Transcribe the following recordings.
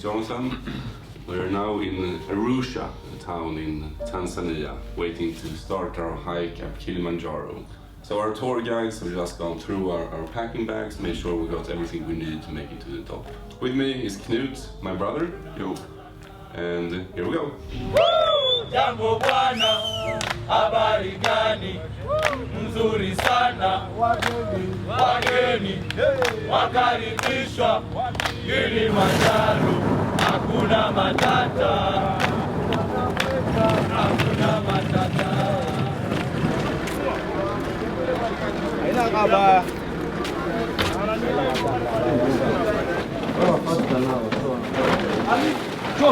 Jonathan. We're now in Arusha, a town in Tanzania, waiting to start our hike up Kilimanjaro. So our tour guides have just gone through our packing bags, made sure we got everything we need to make it to the top. With me is Knut, my brother. Yo. And here we go. Jambo bwana, habari gani? Mzuri sana. Wageni wakaribishwa Kilimanjaro. Hakuna matata. Hakuna matata. Haina kaba.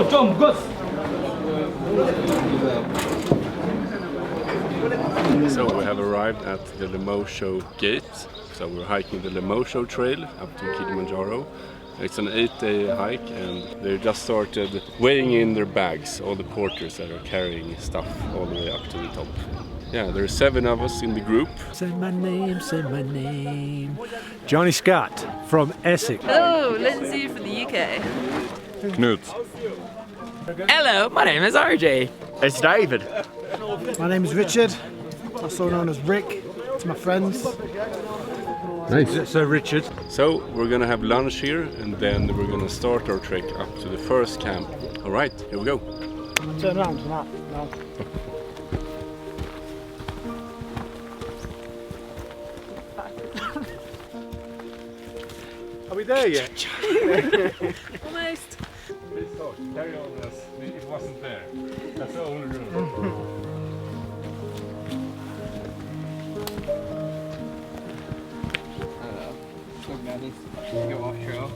Jom, go. So we have arrived at the Lomosho gate. So we're hiking the Lemosho trail up to Kilimanjaro. It's an 8-day hike and they just started weighing in their bags, all the porters that are carrying stuff all the way up to the top. Yeah, there are 7 of us in the group. Say my name, say my name. Johnny Scott from Essex. Hello, Lindsay from the UK. Knut. Hello, my name is RJ. It's David. My name is Richard, also known as Rick. It's my friends. Nice. So Richard. So we're gonna have lunch here and then we're gonna start our trek up to the first camp. All right, here we go. Turn around for that. No. Are we there yet? Almost. Carry on as it wasn't there. That's the only room. Go offshore.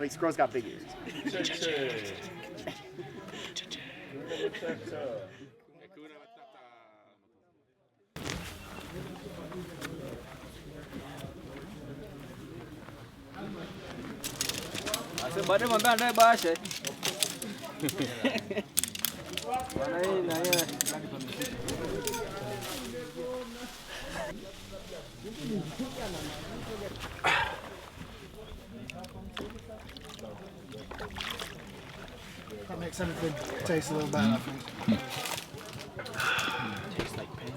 Wait, squirrels got big ears. Baru mampai ada bahasa. That makes everything taste a little better, I think. Tastes like pain.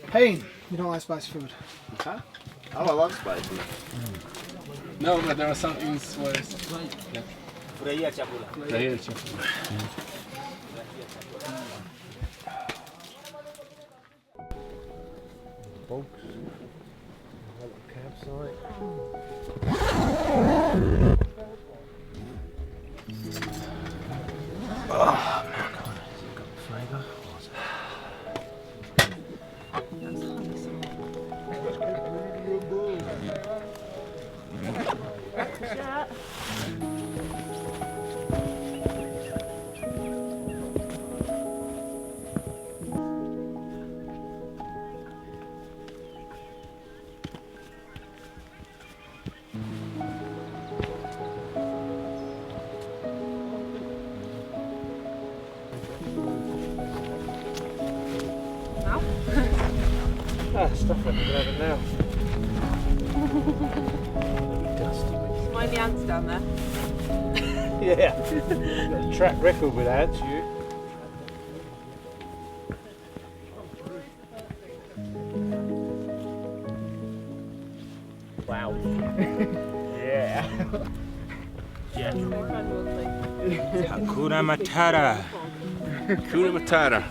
Pain. You don't like spicy food? Huh? Oh, I love spicy. No, but there are some things where it's Freya chapula. Folks, campsite. Stuff like we're having now. Dusty. Mind the ants down there. Yeah. Got a track record with ants, you. Wow. Yeah. Hakuna Matata. Hakuna Matata.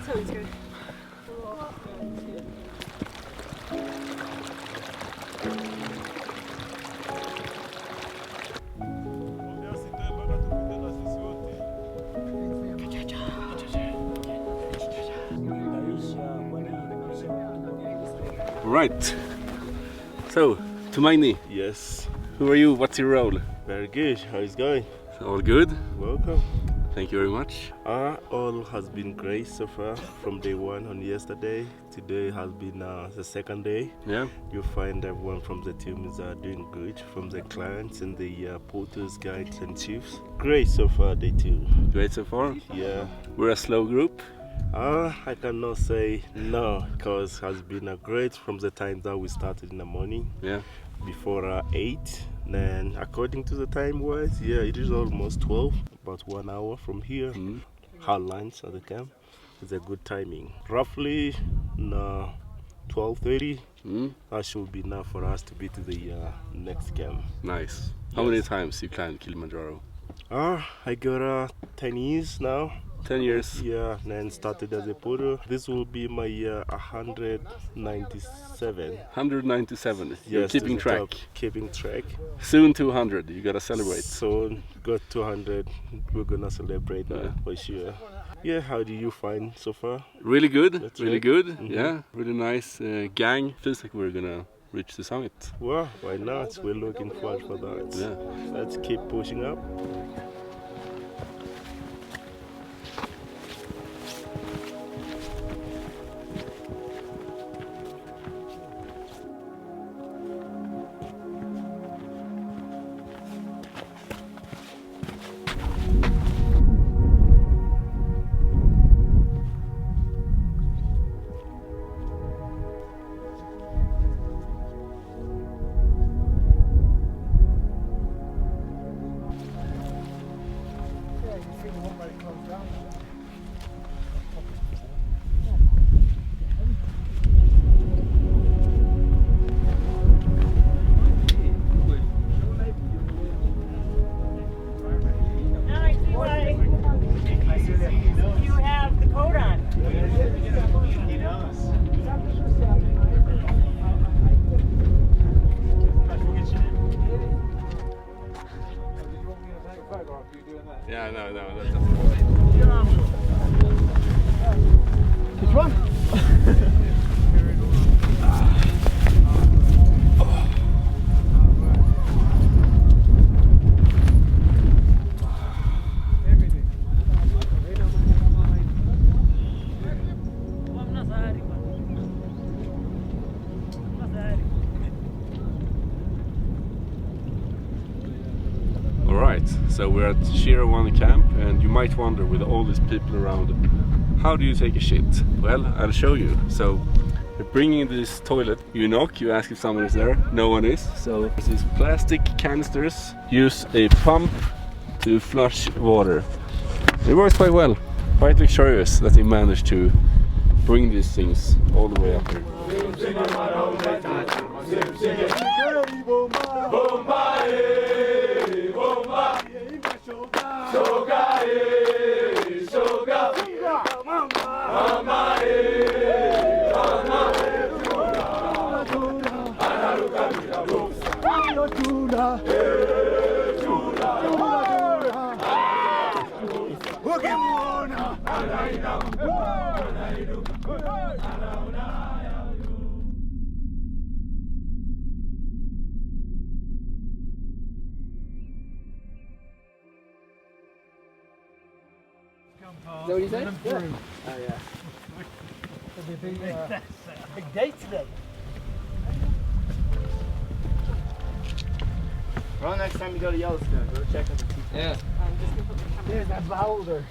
Right. So, Tumaini. Yes, Who are you? What's your role? very good. How is it going? All good? Welcome. Thank you very much. All has been great so far from day one on yesterday. Today has been the second day. Yeah. You find everyone from the team is doing good, from the clients and the porters, guides and chiefs. Great so far, day two. Great so far? Yeah. We're a slow group. I cannot say no, because it has been great from the time that we started in the morning. Yeah. Before 8. Then according to the time wise, yeah, it is almost 12, about 1 hour from here. Our lunch at the camp is a good timing. Roughly 12:30. That should be enough for us to be to the next camp. Nice. How many times you climbed Kilimanjaro? I got 10 years now. 10 years? Yeah, then started as a porter. This will be my 197. 197. You're Yes, keeping to the track. top, keeping track. Soon 200. You gotta celebrate. Soon got 200. We're gonna celebrate Yeah. for sure. Yeah, how do you find so far? Really good. That's really right. good. Yeah, really nice gang. Feels like we're gonna reach the summit. Well, why not? We're looking forward for that. Yeah. Let's keep pushing up. Yeah, no. Which one? Alright, so we're at Shira I camp, and you might wonder, with all these people around, how do you take a shit? Well, I'll show you. So, you're bringing this toilet, you knock, you ask if someone is there, no one is. So, there's these plastic canisters, use a pump to flush water. It works quite well. Quite luxurious that they managed to bring these things all the way up here. Is that what you said? Yeah. Oh yeah. Big day today. Well, next time you go to Yellowstone, go check out the teacher. Yeah. There's that boulder.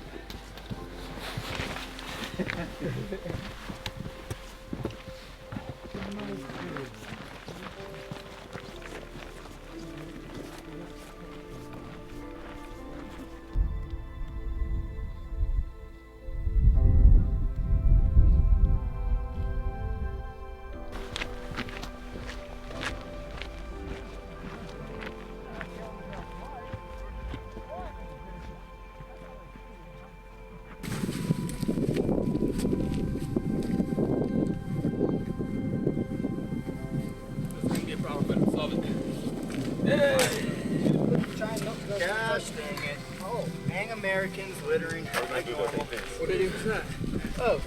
Gosh dang it. Oh, dang Americans littering like normal. What did he do that? Oh.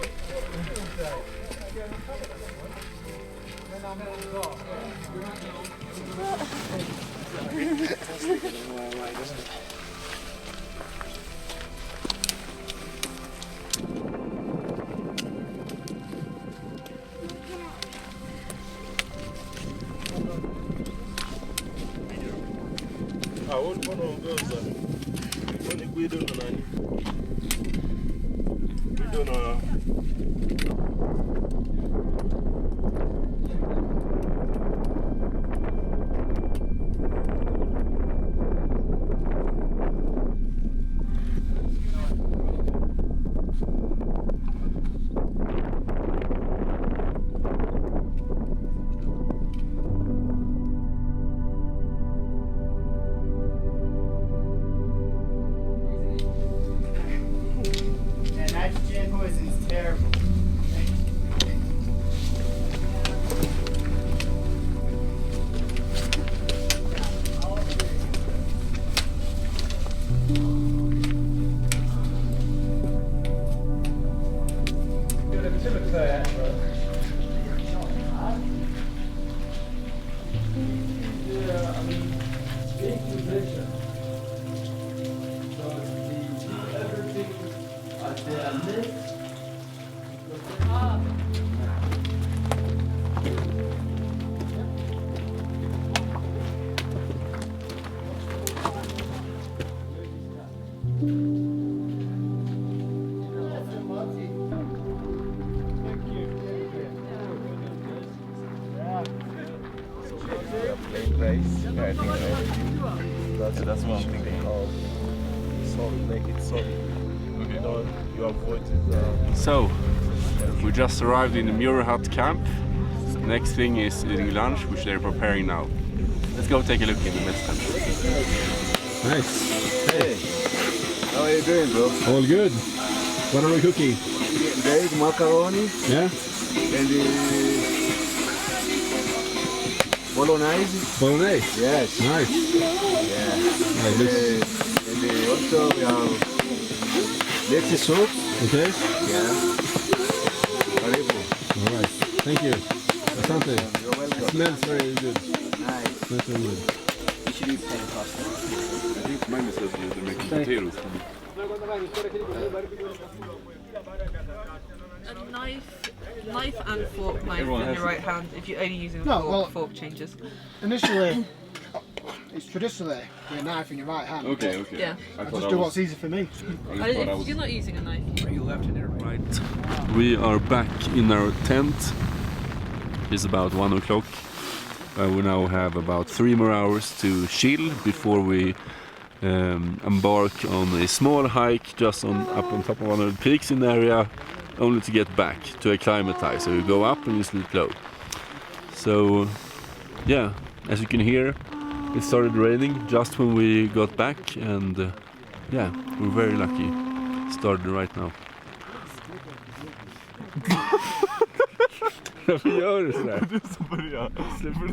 Yeah, nitrogen poison's terrible. That's what I'm thinking. Solid, make it solid. Okay. No, you avoid it. So, we just arrived in the Muir Hut camp. Next thing is eating lunch, which they're preparing now. Let's go take a look in the mess tent. Nice. Hey, how are you doing, bro? All good. What are we cooking? There is macaroni Yeah? and bolognese. Bolognese? Yes. Nice. Yeah. Nice. And also we have lettuce soup. Okay. Yeah. Karibu. All right. Thank you. Asante. You're welcome. Smells very good. Nice. Smells very good. You should eat plain pasta. I think Magnus says they're making potatoes. A knife and fork knife in your right hand. If you're only using a No, fork, well- fork changes. Initially, it's traditionally with a knife in your right hand. Okay, okay. Yeah. I I thought just do what's easy for me. If you're not using a knife, Right. We are back in our tent. It's about 1 o'clock. We now have about 3 more hours to chill before we embark on a small hike just up on top of one of the peaks in the area, only to get back to acclimatize. So you go up and you sleep low. So yeah, as you can hear, it started raining just when we got back, and yeah, we're very lucky. It started right now. Varför gör du sådär? Du som börjar. Släpper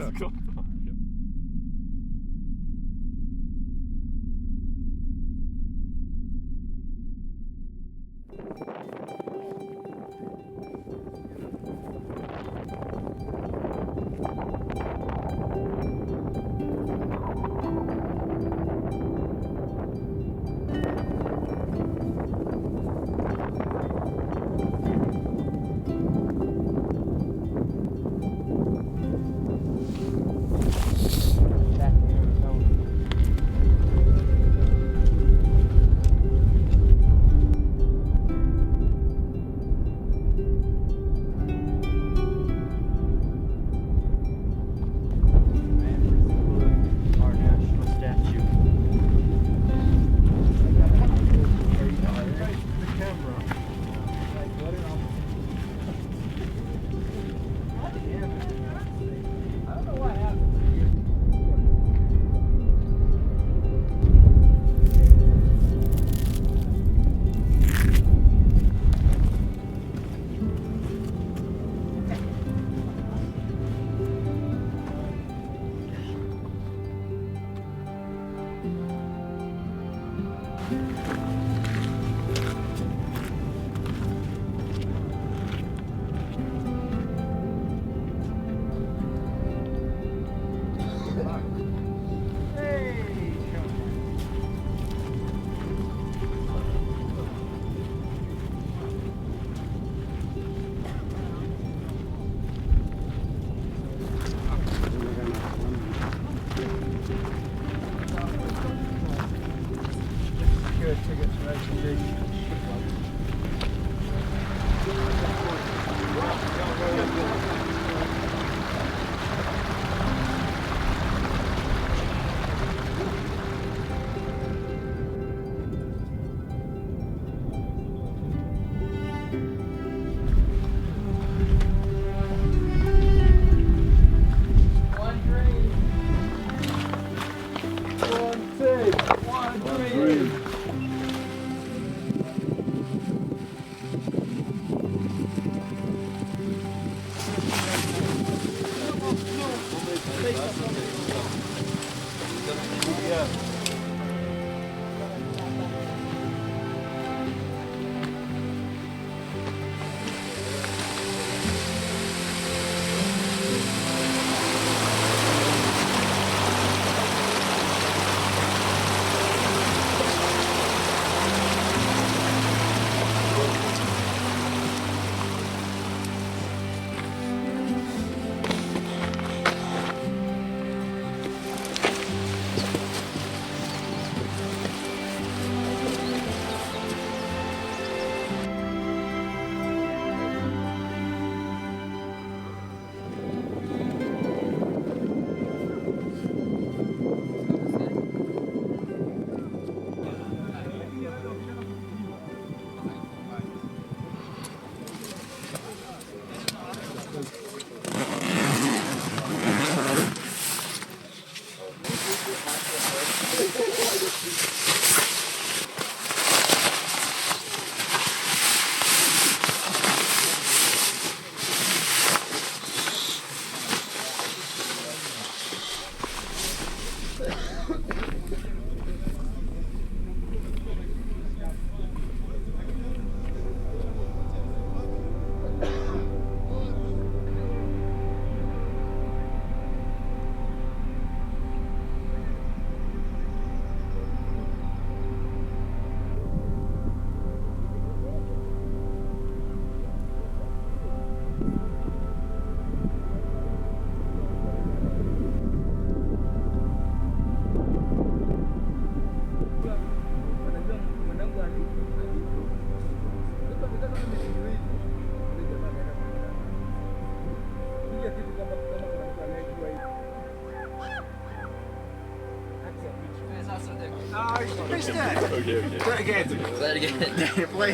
Play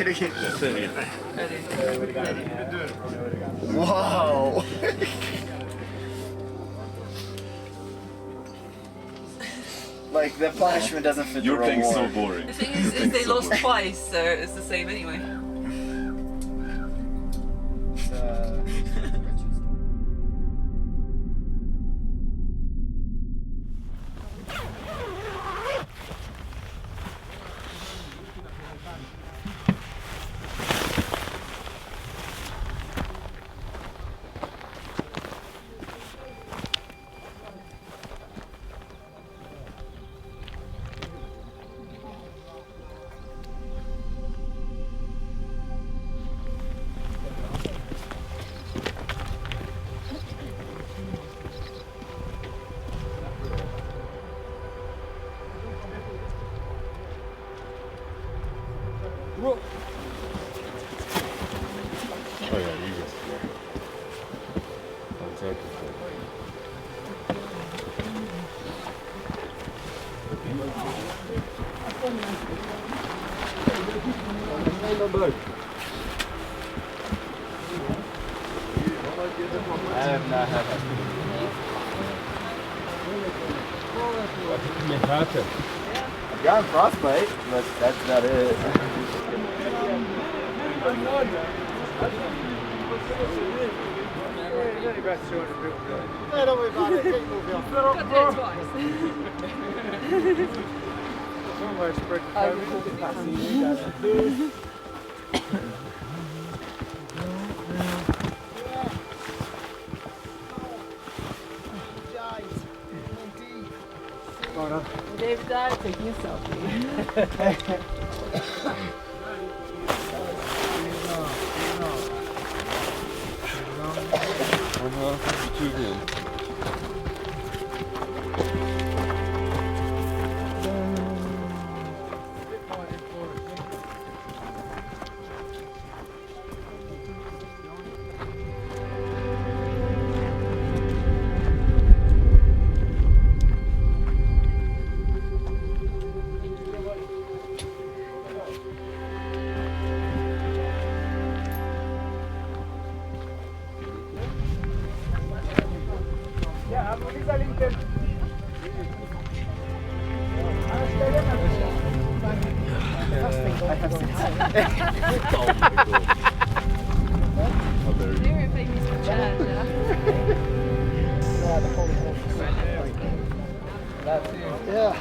it again. Whoa. Like the punishment doesn't fit You're the playing reward. so boring. The thing is they lost twice, so it's the same anyway. Oh yeah, you just I have not had that. Got frostbite, but that's about it. Hey, don't worry about it. Keep moving on. Somewhere spread David died taking a selfie. Yeah.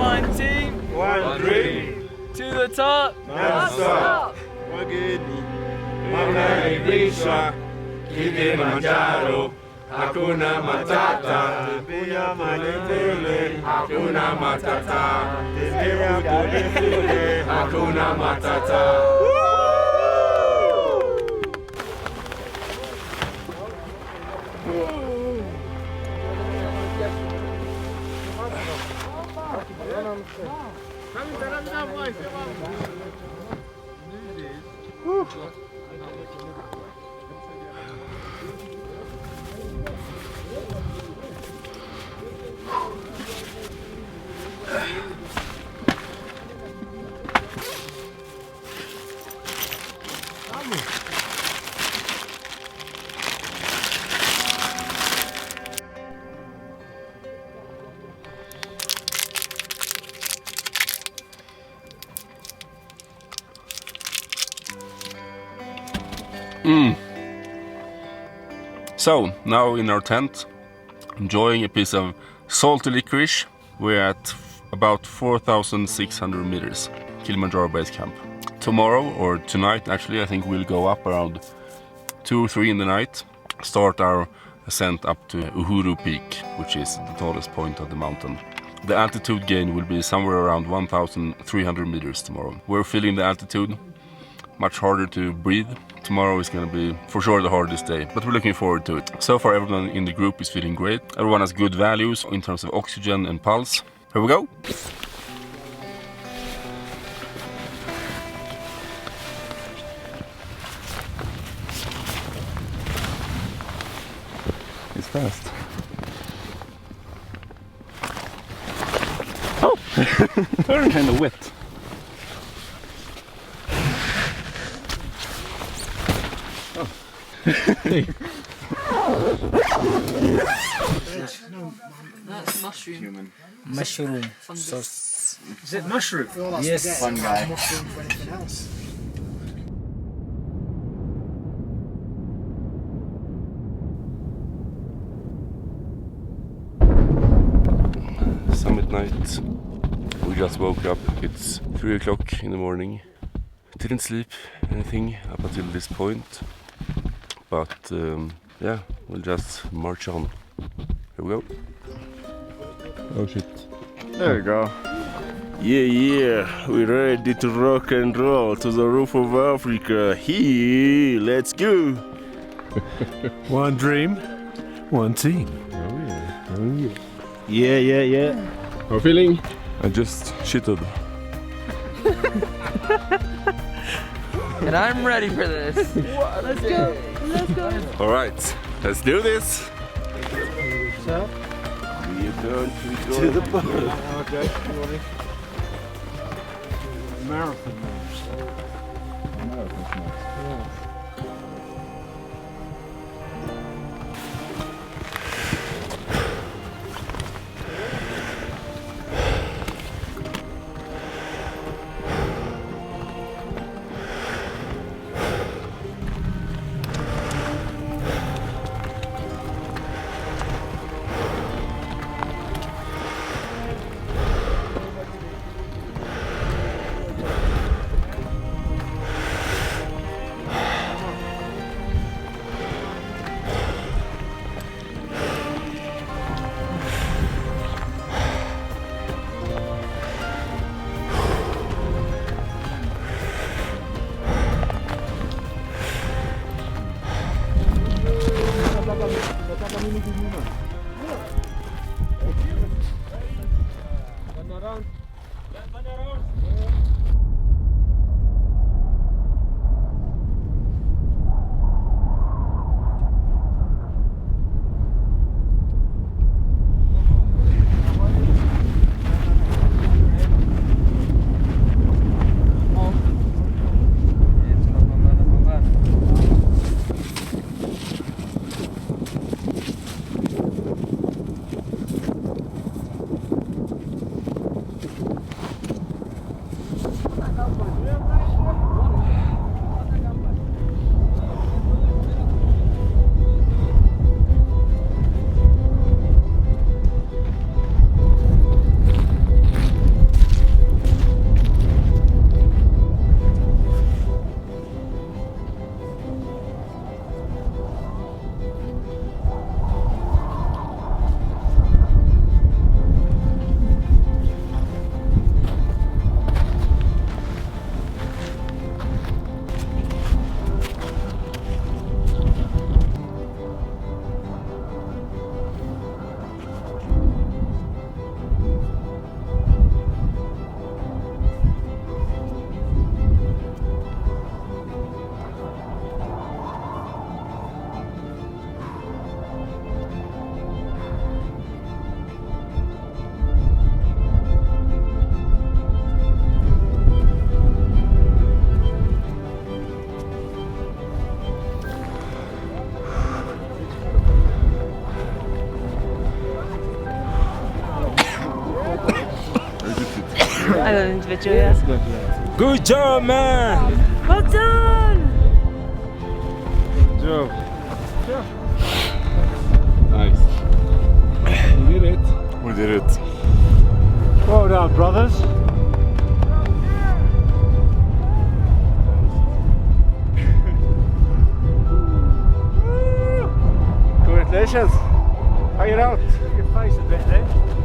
One team, one dream, to the top. non-stop. Makaribisha Kilimanjaro, hakuna matata. Tembea maletele, hakuna matata. Tembea polepole, hakuna matata. So, now in our tent, enjoying a piece of salty licorice We're at about 4,600 meters, Kilimanjaro base camp. Tomorrow, or tonight actually, I think we'll go up around 2 or 3 in the night, start our ascent up to Uhuru peak, which is the tallest point of the mountain. The altitude gain will be somewhere around 1,300 meters tomorrow. We're feeling the altitude, much harder to breathe. Tomorrow is going to be for sure the hardest day, but we're looking forward to it. So far everyone in the group is feeling great. Everyone has good values in terms of oxygen and pulse. Here we go! It's fast. Oh! They're kind of wet. Hey. That's mushroom. Mushroom. Fungus. Is it mushroom? Yes. Fun guy. Mushroom for anything else. Summit night. We just woke up. It's 3 o'clock in the morning. Didn't sleep anything up until this point. But yeah, we'll just march on. Here we go. Oh shit. There you go. Yeah, we're ready to rock and roll to the roof of Africa. Here, let's go. One dream, one team. Oh yeah. Yeah. How are you feeling? I just shitted. And I'm ready for this. Let's go. Let's go. Alright, let's do this. We're going to the boat. Okay, marathon. I don't individual, yes. Good job, man. Well done! Good job. Nice. We did it. We did it. Well done, brothers. Congratulations. Hang it out. Your face a bit then.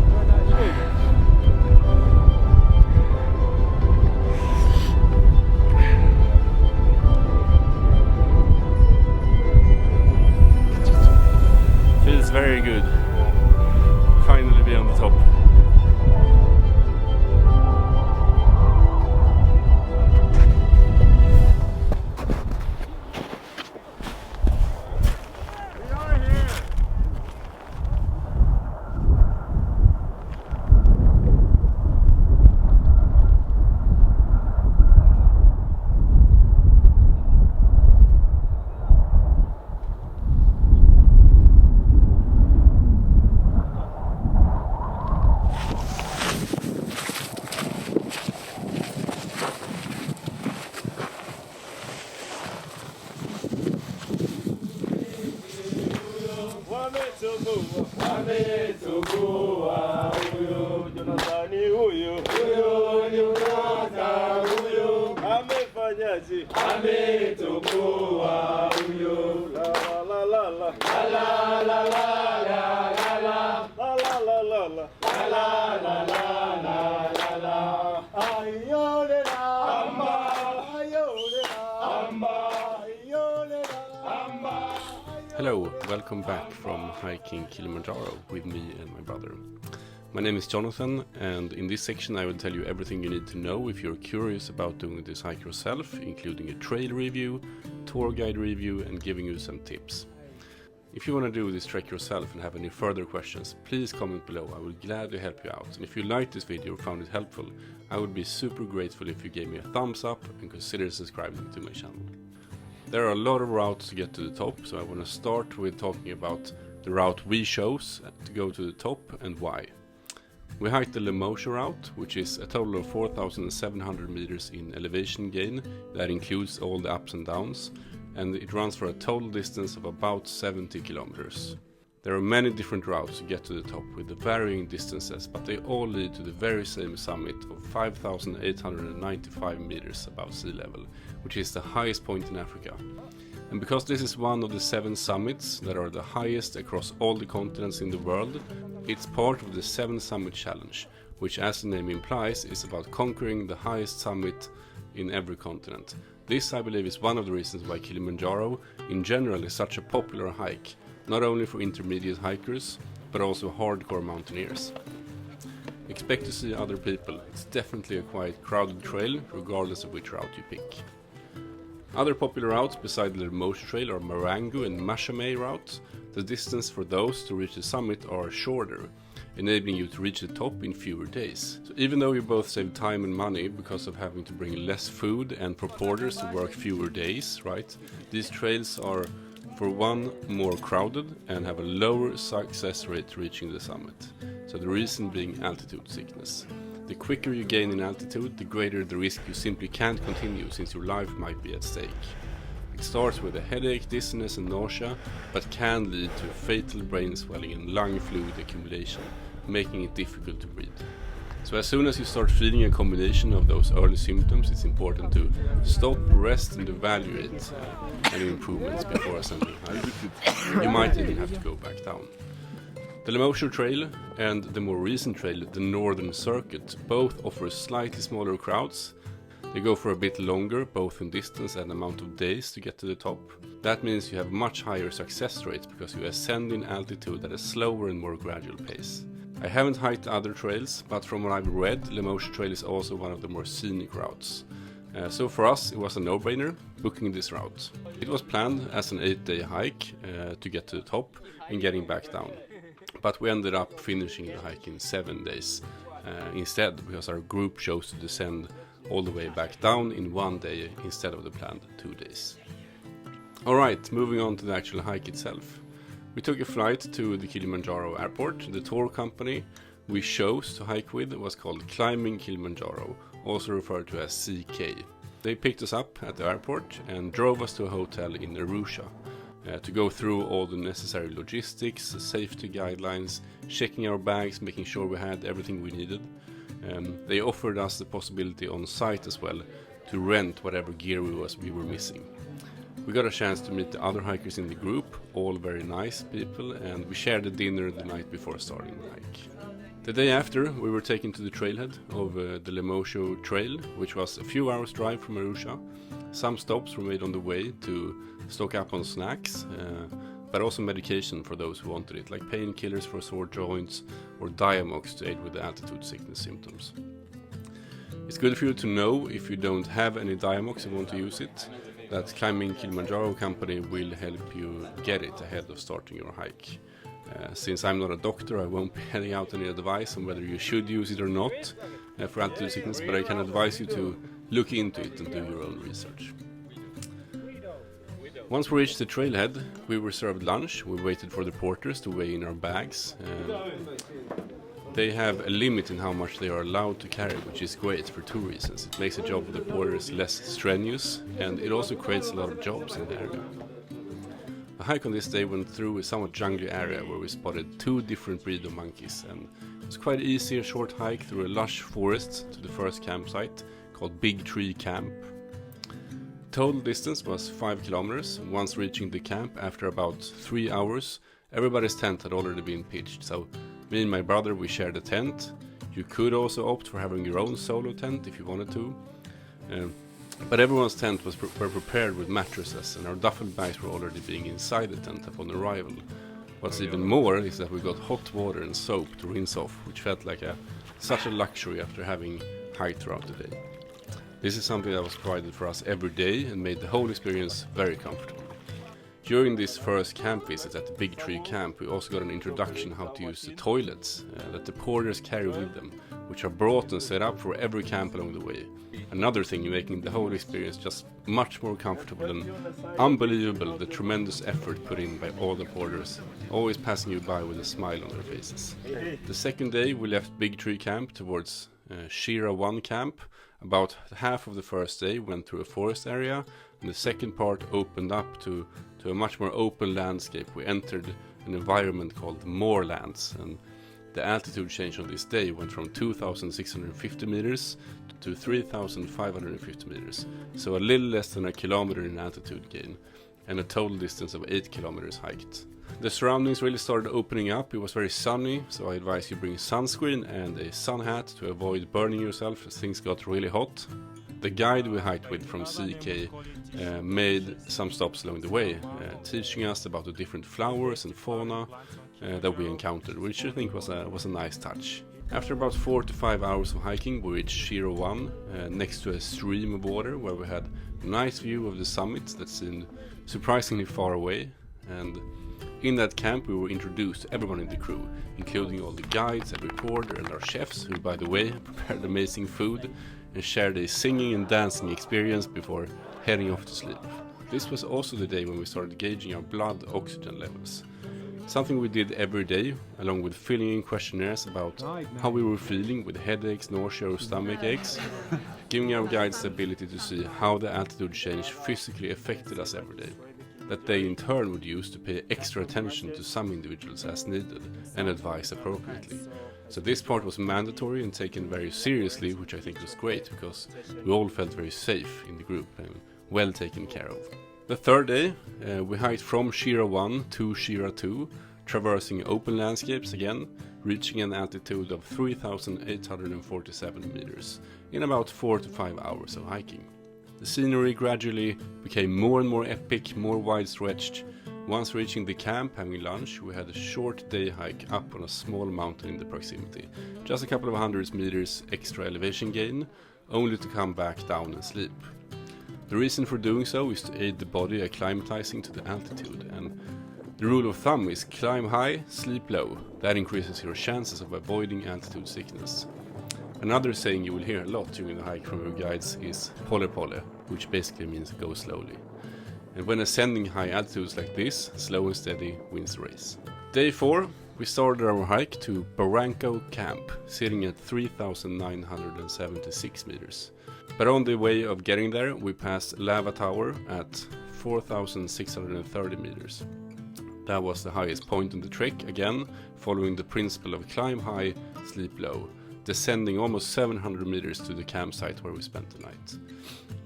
Very nice view. Feels very good. Finally be on the top. Hello, welcome back from hiking Kilimanjaro with me and my brother. My name is Jonathan, and in this section I will tell you everything you need to know if you're curious about doing this hike yourself, including a trail review, tour guide review, and giving you some tips. If you want to do this trek yourself and have any further questions, please comment below. I will gladly help you out. And if you liked this video or found it helpful, I would be super grateful if you gave me a thumbs up and consider subscribing to my channel. There are a lot of routes to get to the top, so I want to start with talking about the route we chose to go to the top and why. We hiked the Lemosho route, which is a total of 4,700 meters in elevation gain. That includes all the ups and downs, and it runs for a total distance of about 70 kilometers. There are many different routes to get to the top with varying distances, but they all lead to the very same summit of 5,895 meters above sea level, which is the highest point in Africa. And because this is one of the 7 summits that are the highest across all the continents in the world, it's part of the 7 Summit Challenge, which, as the name implies, is about conquering the highest summit in every continent. This, I believe, is one of the reasons why Kilimanjaro in general is such a popular hike, not only for intermediate hikers, but also hardcore mountaineers. Expect to see other people. It's definitely a quite crowded trail, regardless of which route you pick. Other popular routes beside the Lomosho trail are Barranco and Mashame routes. The distance for those to reach the summit are shorter, enabling you to reach the top in fewer days. So even though you both save time and money because of having to bring less food and for porters to work fewer days, right? These trails are, for one, more crowded and have a lower success rate reaching the summit. So the reason being altitude sickness. The quicker you gain in altitude, the greater the risk you simply can't continue since your life might be at stake. It starts with a headache, dizziness and nausea, but can lead to fatal brain swelling and lung fluid accumulation, making it difficult to breathe. So as soon as you start feeling a combination of those early symptoms, it's important to stop, rest and evaluate any improvements before ascending higher. You might even have to go back down. The Lomosho Trail and the more recent trail, the Northern Circuit, both offer slightly smaller crowds. They go for a bit longer, both in distance and amount of days to get to the top. That means you have much higher success rates because you ascend in altitude at a slower and more gradual pace. I haven't hiked other trails, but from what I've read, Lemosho Trail is also one of the more scenic routes. So for us, it was a no-brainer booking this route. It was planned as an 8-day hike to get to the top and getting back down. But we ended up finishing the hike in 7 days instead, because our group chose to descend all the way back down in 1 day instead of the planned 2 days. Alright, moving on to the actual hike itself. We took a flight to the Kilimanjaro airport. The tour company we chose to hike with was called Climbing Kilimanjaro, also referred to as CK. They picked us up at the airport and drove us to a hotel in Arusha to go through all the necessary logistics, safety guidelines, checking our bags, making sure we had everything we needed. They offered us the possibility on site as well to rent whatever gear we were missing. We got a chance to meet the other hikers in the group, all very nice people, and we shared a dinner the night before starting the hike. The day after, we were taken to the trailhead of the Lemosho trail, which was a few hours drive from Arusha. Some stops were made on the way to stock up on snacks, but also medication for those who wanted it, like painkillers for sore joints or Diamox to aid with the altitude sickness symptoms. It's good for you to know if you don't have any Diamox and want to use it, that Climbing Kilimanjaro company will help you get it ahead of starting your hike. Since I'm not a doctor, I won't be handing out any advice on whether you should use it or not for altitude sickness, but I can advise you to look into it and do your own research. Once we reached the trailhead, we were served lunch. We waited for the porters to weigh in our bags. They have a limit in how much they are allowed to carry, which is great for two reasons. It makes the job of the porters less strenuous, and it also creates a lot of jobs in the area. A hike on this day went through a somewhat jungly area where we spotted 2 different breed of monkeys, and it was quite easy, a short hike through a lush forest to the first campsite called Big Tree Camp. Total distance was 5 kilometers. Once reaching the camp after about 3 hours, everybody's tent had already been pitched, so me and my brother, we shared a tent. You could also opt for having your own solo tent if you wanted to. But everyone's tent were prepared with mattresses, and our duffel bags were already being inside the tent upon arrival. What's even more is that we got hot water and soap to rinse off, which felt like such a luxury after having hiked throughout the day. This is something that was provided for us every day and made the whole experience very comfortable. During this first camp visit at the Big Tree Camp, we also got an introduction how to use the toilets that the porters carry with them, which are brought and set up for every camp along the way. Another thing making the whole experience just much more comfortable, and unbelievable the tremendous effort put in by all the porters, always passing you by with a smile on their faces. The second day we left Big Tree Camp towards Shira I camp. About half of the first day went through a forest area, and the second part opened up to a much more open landscape. We entered an environment called moorlands, and the altitude change on this day went from 2,650 meters to 3,550 meters, so a little less than a kilometer in altitude gain, and a total distance of 8 kilometers hiked. The surroundings really started opening up. It was very sunny, so I advise you bring sunscreen and a sun hat to avoid burning yourself as things got really hot. The guide we hiked with from CK made some stops along the way, teaching us about the different flowers and fauna that we encountered, which I think was a nice touch. After about 4 to 5 hours of hiking, we reached Shira I, next to a stream of water where we had a nice view of the summit that seemed surprisingly far away. And in that camp we were introduced to everyone in the crew, including all the guides, a reporter and our chefs, who by the way prepared amazing food and shared a singing and dancing experience before heading off to sleep. This was also the day when we started gauging our blood oxygen levels. Something we did every day, along with filling in questionnaires about how we were feeling with headaches, nausea or stomach aches, giving our guides the ability to see how the altitude change physically affected us every day, that they in turn would use to pay extra attention to some individuals as needed and advise appropriately. So this part was mandatory and taken very seriously, which I think was great because we all felt very safe in the group and well taken care of. The third day, we hiked from Shira I to Shira II, traversing open landscapes again, reaching an altitude of 3,847 meters in about 4 to 5 hours of hiking. The scenery gradually became more and more epic, more wide-stretched. Once reaching the camp, having lunch, we had a short day hike up on a small mountain in the proximity. Just a couple of hundred meters extra elevation gain, only to come back down and sleep. The reason for doing so is to aid the body acclimatizing to the altitude, and the rule of thumb is climb high, sleep low. That increases your chances of avoiding altitude sickness. Another saying you will hear a lot during the hike from your guides is pole pole, which basically means go slowly. And when ascending high altitudes like this, slow and steady wins the race. Day 4, we started our hike to Barranco camp, sitting at 3,976 meters. But on the way of getting there, we passed Lava Tower at 4,630 meters. That was the highest point in the trek, again, following the principle of climb high, sleep low, descending almost 700 meters to the campsite where we spent the night.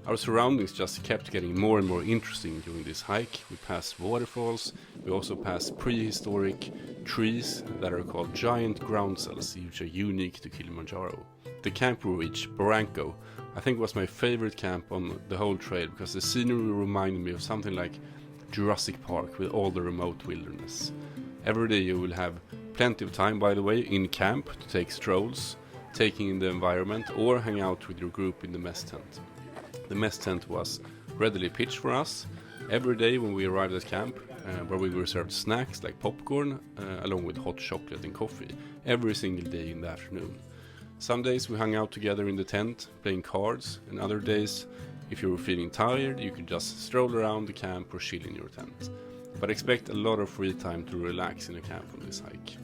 Our surroundings just kept getting more and more interesting during this hike. We passed waterfalls, we also passed prehistoric trees that are called giant ground cells, which are unique to Kilimanjaro. The camp we reached, Barranco, I think was my favorite camp on the whole trail because the scenery reminded me of something like Jurassic Park with all the remote wilderness. Every day you will have plenty of time, by the way, in camp to take strolls, taking in the environment, or hang out with your group in the mess tent. The mess tent was readily pitched for us every day when we arrived at camp, where we were served snacks like popcorn, along with hot chocolate and coffee, every single day in the afternoon. Some days we hung out together in the tent, playing cards, and other days, if you were feeling tired, you could just stroll around the camp or chill in your tent. But expect a lot of free time to relax in a camp on this hike.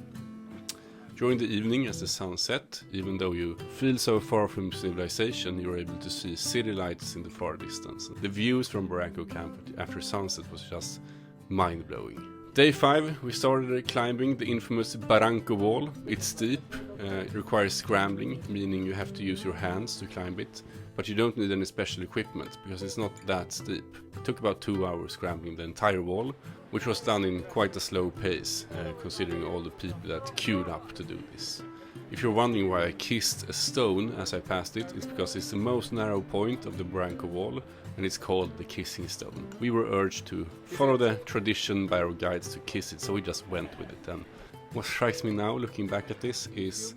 During the evening as the sun set, even though you feel so far from civilization, you are able to see city lights in the far distance. The views from Barranco camp after sunset was just mind-blowing. Day 5, we started climbing the infamous Barranco wall. It's steep, it requires scrambling, meaning you have to use your hands to climb it, but you don't need any special equipment because it's not that steep. It took about 2 hours scrambling the entire wall, which was done in quite a slow pace, considering all the people that queued up to do this. If you're wondering why I kissed a stone as I passed it, it's because it's the most narrow point of the Barranco wall, and it's called the kissing stone. We were urged to follow the tradition by our guides to kiss it, so we just went with it. And what strikes me now, looking back at this, is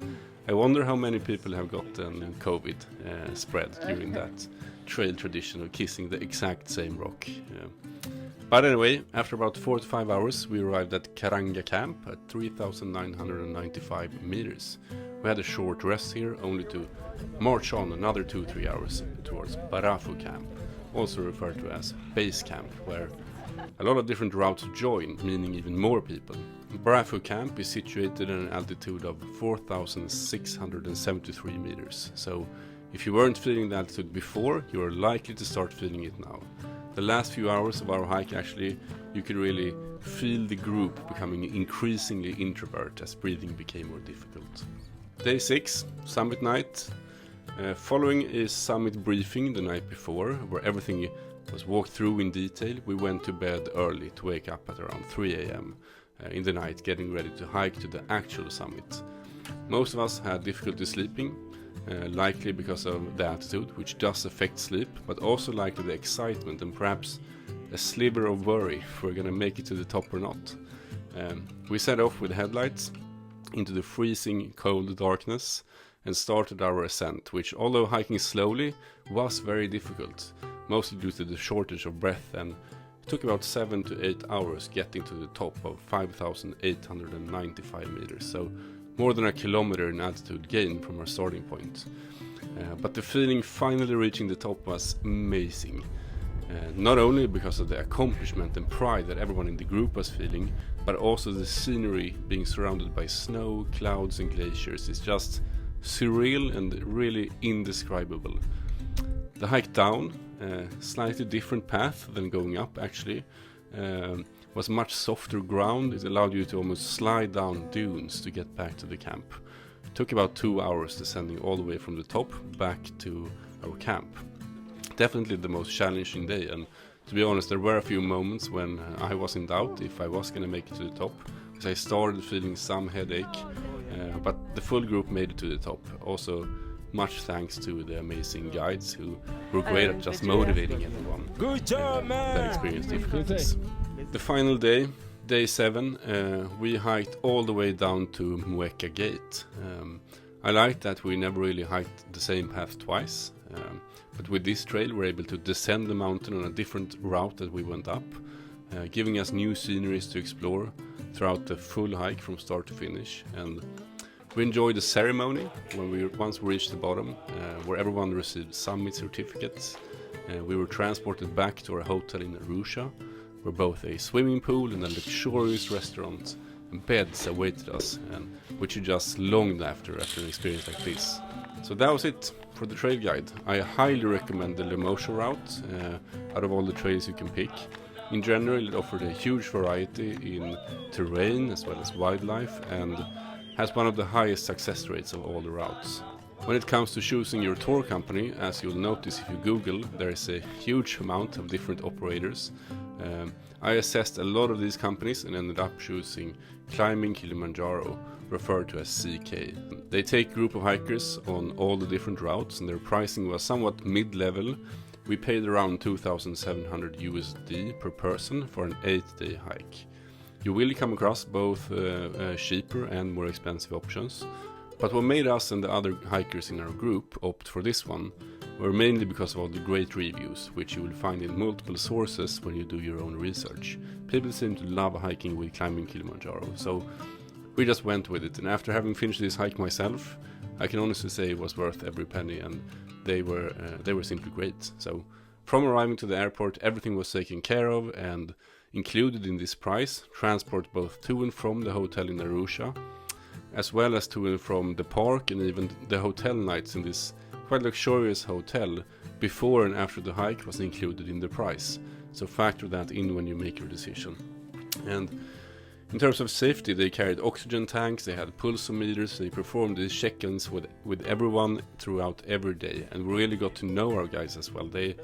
I wonder how many people have gotten COVID spread during that trail tradition of kissing the exact same rock. But anyway, after about 4 to 5 hours, we arrived at Karanga camp at 3,995 meters. We had a short rest here, only to march on another 2-3 hours towards Barafu camp, also referred to as base camp, where a lot of different routes join, meaning even more people. Barafu camp is situated at an altitude of 4,673 meters, so if you weren't feeling the altitude before, you are likely to start feeling it now. The last few hours of our hike, actually, you could really feel the group becoming increasingly introvert as breathing became more difficult. Day 6, summit night. Following a summit briefing the night before, where everything was walked through in detail, we went to bed early to wake up at around 3 a.m. In the night, getting ready to hike to the actual summit. Most of us had difficulty sleeping, likely because of the altitude, which does affect sleep, but also likely the excitement and perhaps a sliver of worry if we're gonna make it to the top or not. We set off with headlights into the freezing cold darkness and started our ascent, which, although hiking slowly, was very difficult, mostly due to the shortage of breath, and it took about 7 to 8 hours getting to the top of 5,895 meters, so more than a kilometer in altitude gain from our starting point. But the feeling finally reaching the top was amazing. Not only because of the accomplishment and pride that everyone in the group was feeling, but also the scenery being surrounded by snow, clouds and glaciers is just surreal and really indescribable. The hike down, slightly different path than going up actually, was much softer ground. It allowed you to almost slide down dunes to get back to the camp. It took about 2 hours descending all the way from the top back to our camp. Definitely the most challenging day, and to be honest, there were a few moments when I was in doubt if I was going to make it to the top, because I started feeling some headache, but the full group made it to the top. Also, much thanks to the amazing guides who were great at just motivating everyone that experienced difficulties. The final day, day 7, we hiked all the way down to Mueca Gate. I like that we never really hiked the same path twice, but with this trail we're able to descend the mountain on a different route that we went up, giving us new sceneries to explore throughout the full hike from start to finish. And we enjoyed the ceremony when once we reached the bottom, where everyone received summit certificates. We were transported back to our hotel in Arusha, where both a swimming pool and a luxurious restaurant and beds awaited us, and which you just longed after an experience like this. So that was it for the trail guide. I highly recommend the Lomosho route out of all the trails you can pick. In general, it offered a huge variety in terrain as well as wildlife, and has one of the highest success rates of all the routes. When it comes to choosing your tour company, as you'll notice if you Google, there is a huge amount of different operators. I assessed a lot of these companies and ended up choosing Climbing Kilimanjaro, referred to as CK. They take a group of hikers on all the different routes, and their pricing was somewhat mid-level. We paid around 2,700 USD per person for an 8-day hike. You will come across both cheaper and more expensive options, but what made us and the other hikers in our group opt for this one were mainly because of all the great reviews, which you will find in multiple sources when you do your own research. People seem to love hiking with Climbing Kilimanjaro, so we just went with it, and after having finished this hike myself, I can honestly say it was worth every penny, and they were simply great. So from arriving to the airport, everything was taken care of, and included in this price, transport both to and from the hotel in Arusha, as well as to and from the park, and even the hotel nights in this quite luxurious hotel before and after the hike was included in the price. So factor that in when you make your decision. And in terms of safety, they carried oxygen tanks, they had pulsometers, they performed these check-ins with everyone throughout every day, and we really got to know our guys as well. They,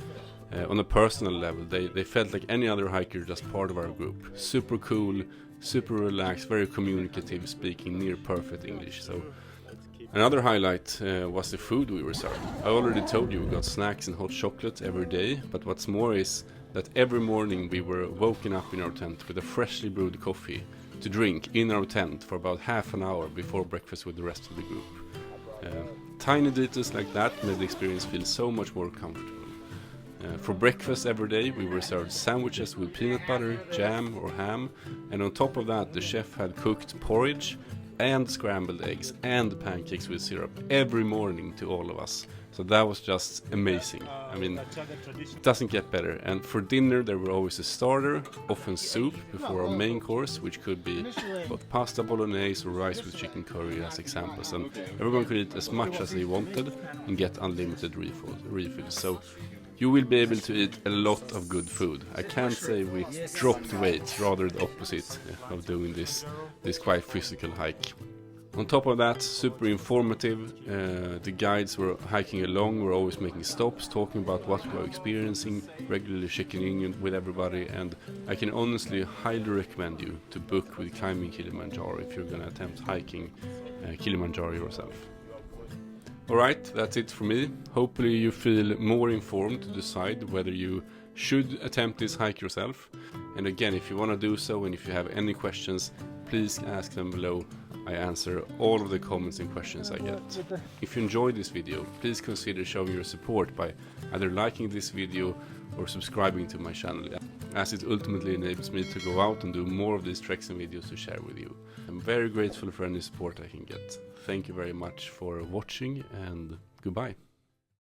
on a personal level, they felt like any other hiker, just part of our group. Super cool, super relaxed, very communicative, speaking near perfect English. So another highlight was the food we were served. I already told you we got snacks and hot chocolate every day, but what's more is that every morning we were woken up in our tent with a freshly brewed coffee to drink in our tent for about half an hour before breakfast with the rest of the group. Tiny details like that made the experience feel so much more comfortable. For breakfast every day we were served sandwiches with peanut butter, jam or ham, and on top of that the chef had cooked porridge and scrambled eggs and pancakes with syrup every morning to all of us. So that was just amazing. I mean, it doesn't get better. And for dinner there were always a starter, often soup before our main course, which could be both pasta bolognese or rice with chicken curry as examples. And everyone could eat as much as they wanted and get unlimited refills. So you will be able to eat a lot of good food. I can't say we dropped weight, rather the opposite of doing this quite physical hike. On top of that, super informative. The guides were hiking along, were always making stops, talking about what we were experiencing, regularly checking in with everybody, and I can honestly highly recommend you to book with Climbing Kilimanjaro if you're gonna attempt hiking Kilimanjaro yourself. Alright, that's it for me. Hopefully you feel more informed to decide whether you should attempt this hike yourself. And again, if you want to do so and if you have any questions, please ask them below. I answer all of the comments and questions I get. If you enjoyed this video, please consider showing your support by either liking this video or subscribing to my channel, as it ultimately enables me to go out and do more of these treks and videos to share with you. I'm very grateful for any support I can get. Thank you very much for watching, and goodbye.